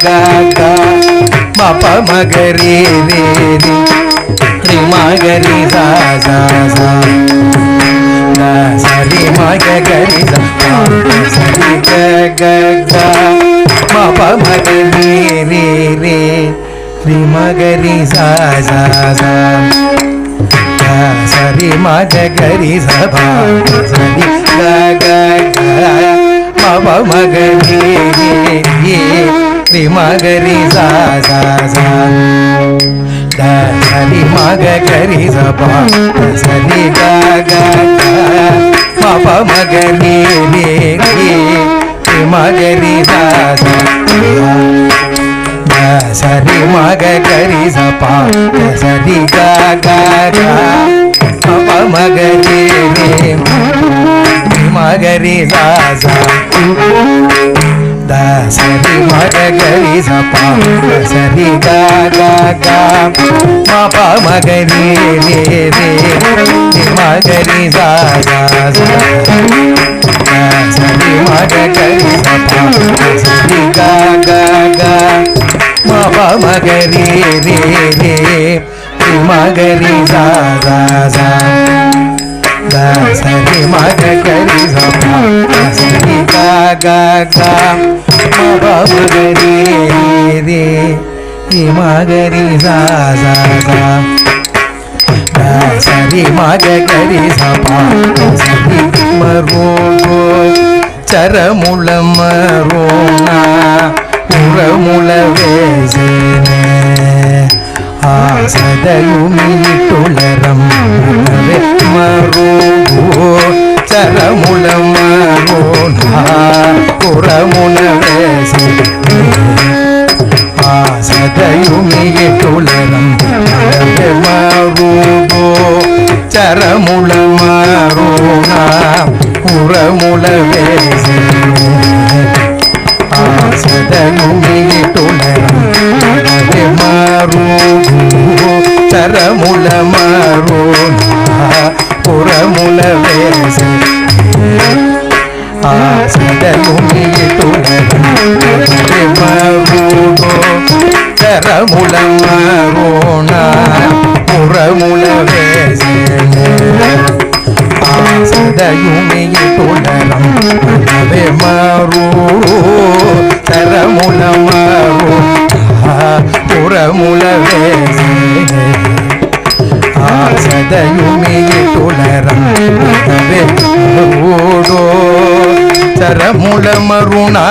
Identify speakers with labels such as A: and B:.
A: ga ga ma pa ma ga re re re re ma ga re sa sa sa ga sa re ma ga ga re sa sa re ga ga ga ma pa ma ga re re re re ma ga re sa sa sa ga sa re ma ga ga re sa pa sa re ga ga ga ma pa ma ga re re re re ma ga re sa sa sa ga sa re ma ga ga re sa pa sa re ga ga ga ma pa ma ga re re re re ma ga re sa sa ga sa re ma ga ga re sa pa sa re ga ga ga ma pa ma ga re re re ma ga re sa sa da sa re ma ga ga re sa pa sa re ga ga ga ma pa ma ga re re re re ma ga re sa sa sa da sa re ma ga ga re sa pa sa re ga ga ga ma pa ma ga re re re re ma ga re sa sa sa da sa re ma ga ga re sa pa sa re ga ga ga ma pa ma ga re re re ma ga re sa sa sa da sa re ma ga ga re sa pa sa re ma ro ro charamula ma ro na uramula vesene ஆசதையுமிட்டுளரம் மருகோ சரமுலம் மரோனா புறமுனவேசி ஆசதையுமிட்டுளரம் மருகோ சரமுலம் மரோனா புறமுனவேசி ஆசதையுமிட்டுளரம் சரமுல மரோனா புறமுல வேசி ஆசதையுமிட்டுளரம் மருகோ சரமுல மரோனா புறமுல வேசி ஆசதையுமிட்டுளரம் மருகோ சரமுல மரோனா புறமுல வேசி ஆசதையுமிட்டுளரம் மருகோ சரமுல மருணா